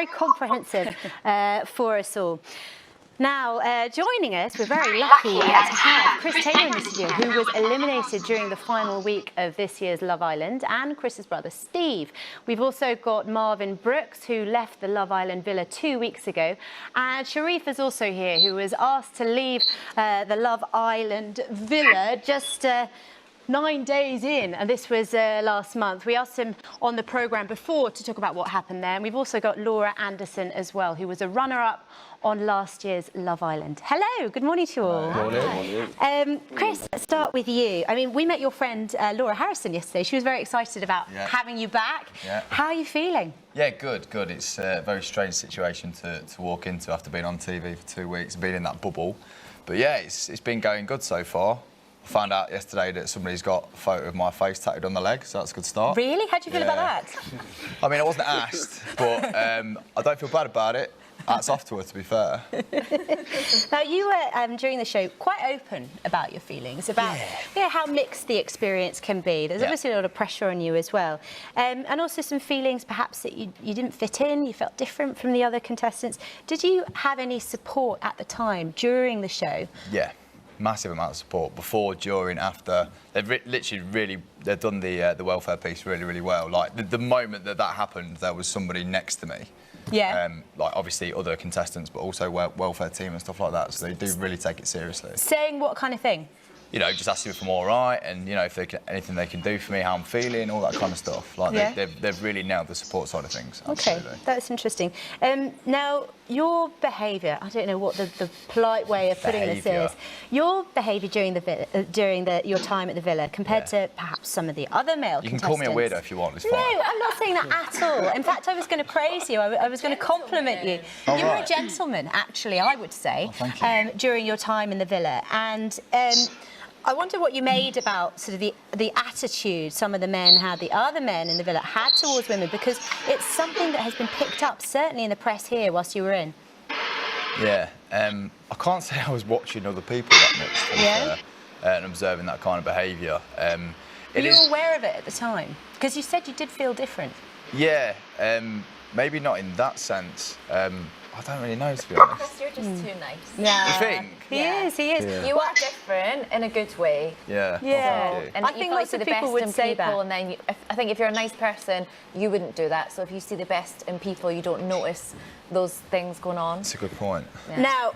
very comprehensive for us all. Now, joining us, we're very lucky to have Chris Taylor in the studio, who was eliminated during the final week of this year's Love Island, and Chris's brother, Steve. We've also got Marvin Brooks, who left the Love Island villa 2 weeks ago, and SHERIF is also here, who was asked to leave the Love Island villa just 9 days in, and this was last month. We asked him on the programme before to talk about what happened there, and we've also got Laura Anderson as well, who was a runner-up on last year's Love Island. Hello, good morning to you all. Morning. Chris, let's start with you. I mean, we met your friend Laura Harrison yesterday. She was very excited about having you back. Yeah. How are you feeling? Yeah, good. It's a very strange situation to walk into after being on TV for 2 weeks and being in that bubble. But yeah, it's been going good so far. I found out yesterday that somebody's got a photo of my face tattooed on the leg, so that's a good start. Really? How do you feel about that? I mean, I wasn't asked, but I don't feel bad about it. That's off to her, to be fair. Now, you were, during the show, quite open about your feelings, about how mixed the experience can be. There's obviously a lot of pressure on you as well. And also some feelings, perhaps, that you didn't fit in, you felt different from the other contestants. Did you have any support at the time, during the show? Yeah. Massive amount of support before, during, after. They've they've done the welfare piece really well. Like the moment that happened, there was somebody next to me. Yeah. Like obviously other contestants, but also welfare team and stuff like that. So they do really take it seriously. Saying what kind of thing? You know, just asking if I'm all right, and you know, if anything they can do for me, how I'm feeling, all that kind of stuff. Like they've really nailed the support side of things. Absolutely. Okay, that's interesting. Now, your behaviour, I don't know what the polite way of putting this is. Your behaviour during your time at the villa, compared to perhaps some of the other male contestants. You can call me a weirdo if you want. It's fine. No, I'm not saying that at all. In fact, I was going to praise you. I was going to compliment you. You were a gentleman, actually, I would say, during your time in the villa, and. I wonder what you made about sort of the attitude some of the men had, the other men in the villa had towards women, because it's something that has been picked up, certainly in the press here, whilst you were in. Yeah, I can't say I was watching other people that much, and observing that kind of behaviour. Were you aware of it at the time? Because you said you did feel different. Yeah, maybe not in that sense. I don't really know, to be honest. Chris, you're just too nice. Yeah. You think? He is. Yeah. You are different in a good way. Yeah. Yeah. And I think lots of people would say that. And then I think if you're a nice person, you wouldn't do that. So if you see the best in people, you don't notice those things going on. That's a good point. Yeah. Now,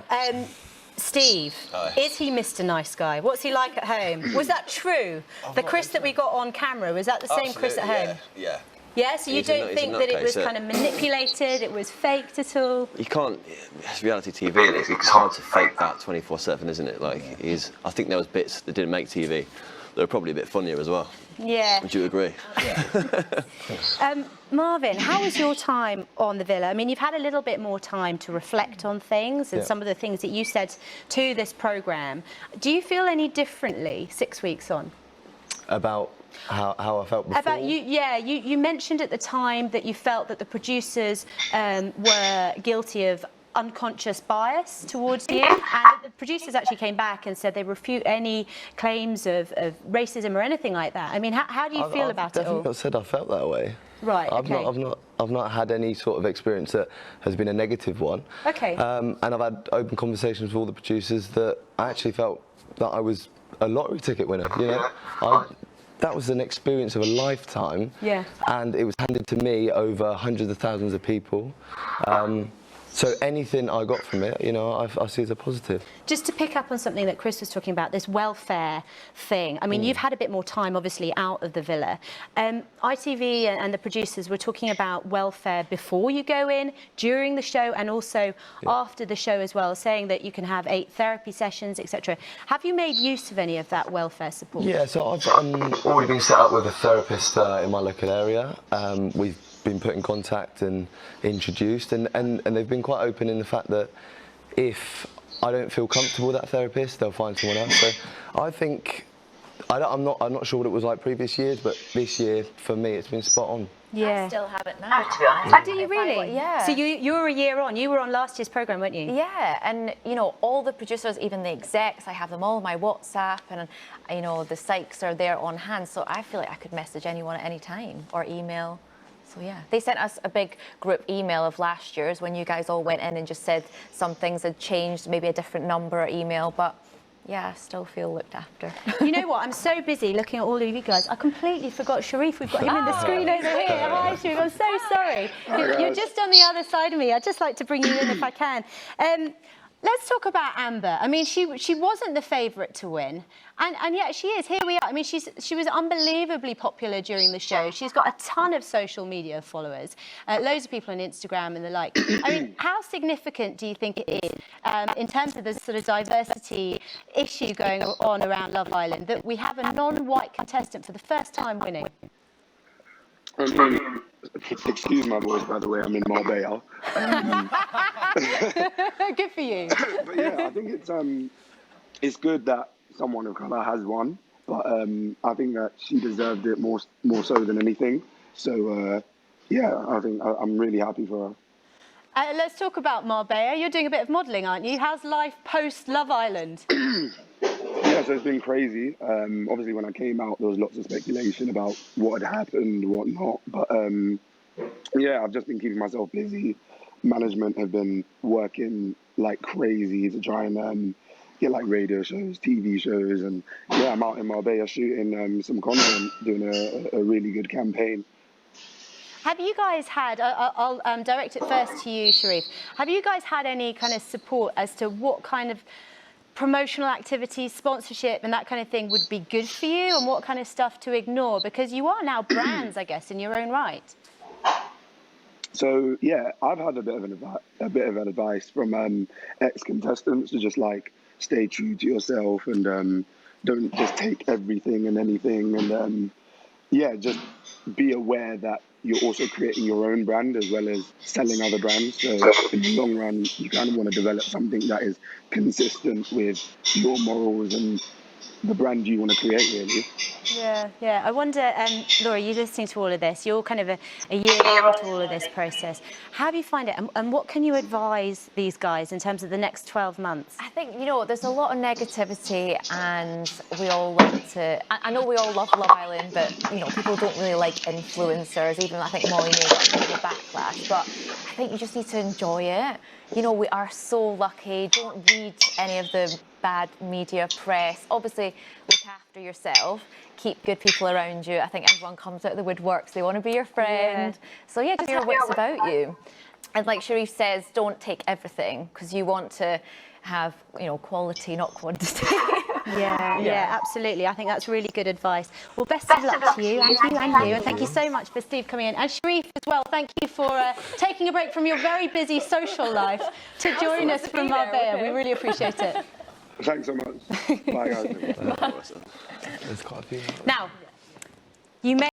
Steve, is he Mr. Nice Guy? What's he like at home? Was that true? The Chris that we got on camera, was that the same Chris at home? Yeah. Yeah, so you don't think that it was kind of manipulated, it was faked at all? You can't, it's reality TV, it's hard to fake that 24/7, isn't it? Like, I think there was bits that didn't make TV that were probably a bit funnier as well. Yeah. Would you agree? Yeah. Marvin, how was your time on the villa? I mean, you've had a little bit more time to reflect on things and some of the things that you said to this programme. Do you feel any differently 6 weeks on? About how I felt before? About you mentioned at the time that you felt that the producers were guilty of unconscious bias towards you, and the producers actually came back and said they refute any claims of racism or anything like that. I mean, how do you feel about it all? I've definitely not said I felt that way. Right, I've not had any sort of experience that has been a negative one. Okay. And I've had open conversations with all the producers that I actually felt that I was a lottery ticket winner, you know? That was an experience of a lifetime, and it was handed to me over hundreds of thousands of people. So anything I got from it, you know, I see as a positive. Just to pick up on something that Chris was talking about, this welfare thing. I mean, you've had a bit more time, obviously, out of the villa. ITV and the producers were talking about welfare before you go in, during the show, and also after the show as well, saying that you can have 8 therapy sessions, etc. Have you made use of any of that welfare support? Yeah, so I've already been set up with a therapist in my local area. We've been put in contact and introduced, and they've been quite open in the fact that if I don't feel comfortable with that therapist, they'll find someone else. So I think I'm not sure what it was like previous years, but this year for me it's been spot on. Yeah. I still have it now, to be honest. Oh, do you really? Yeah. So you were a year on. You were on last year's programme, weren't you? Yeah, and you know, all the producers, even the execs, I have them all on my WhatsApp, and you know, the psychs are there on hand. So I feel like I could message anyone at any time or email. So yeah, they sent us a big group email of last year's when you guys all went in and just said some things had changed, maybe a different number or email, but yeah, I still feel looked after. You know what? I'm so busy looking at all of you guys. I completely forgot Sherif. We've got him in the screen over here. Hi, Sherif. I'm so sorry. You're just on the other side of me. I'd just like to bring you in if I can. Let's talk about Amber. I mean, she wasn't the favourite to win, and yet she is. Here we are. I mean, she was unbelievably popular during the show. She's got a ton of social media followers, loads of people on Instagram and the like. I mean, how significant do you think it is in terms of the sort of diversity issue going on around Love Island that we have a non-white contestant for the first time winning? I mean, excuse my voice, by the way, I'm in Marbella. Good for you. But yeah, I think it's good that someone of colour has won, but I think that she deserved it more so than anything. So yeah, I think I'm really happy for her. Let's talk about Marbella. You're doing a bit of modelling, aren't you? How's life post Love Island? Yeah, so it's been crazy. Obviously, when I came out, there was lots of speculation about what had happened, what not. But yeah, I've just been keeping myself busy. Management have been working like crazy to try and get like radio shows, TV shows, and yeah, I'm out in Marbella shooting some content, doing a really good campaign. Have you guys had, I'll direct it first to you, Sherif. Have you guys had any kind of support as to what kind of promotional activities, sponsorship and that kind of thing would be good for you and what kind of stuff to ignore? Because you are now brands, I guess, in your own right. So yeah, I've had a bit of advice from ex-contestants to just like stay true to yourself and don't just take everything and anything, and yeah, just be aware that you're also creating your own brand as well as selling other brands. So in the long run, you kind of want to develop something that is consistent with your morals and the brand you want to create, really. Yeah. I wonder, Laura, you're listening to all of this. You're kind of a year into all of this process. How do you find it? And what can you advise these guys in terms of the next 12 months? I think, there's a lot of negativity and we all like to... I know we all love Love Island, but, people don't really like influencers. Even, I think, Molly May got a bit of a backlash. But I think you just need to enjoy it. We are so lucky. Don't read any of the bad media press. Obviously, look after yourself. Keep good people around you. I think everyone comes out of the woodworks. They want to be your friend. Yeah. So, yeah, just your wits about you. And like Sherif says, don't take everything because you want to have, quality, not quantity. Yeah, absolutely. I think that's really good advice. Well, best of luck to you and you. And thank you so much for Steve coming in. And Sherif as well, thank you for taking a break from your very busy social life to join us from Marbella. We really appreciate it. Thanks so much. Bye, guys. There's quite a few. Now, you may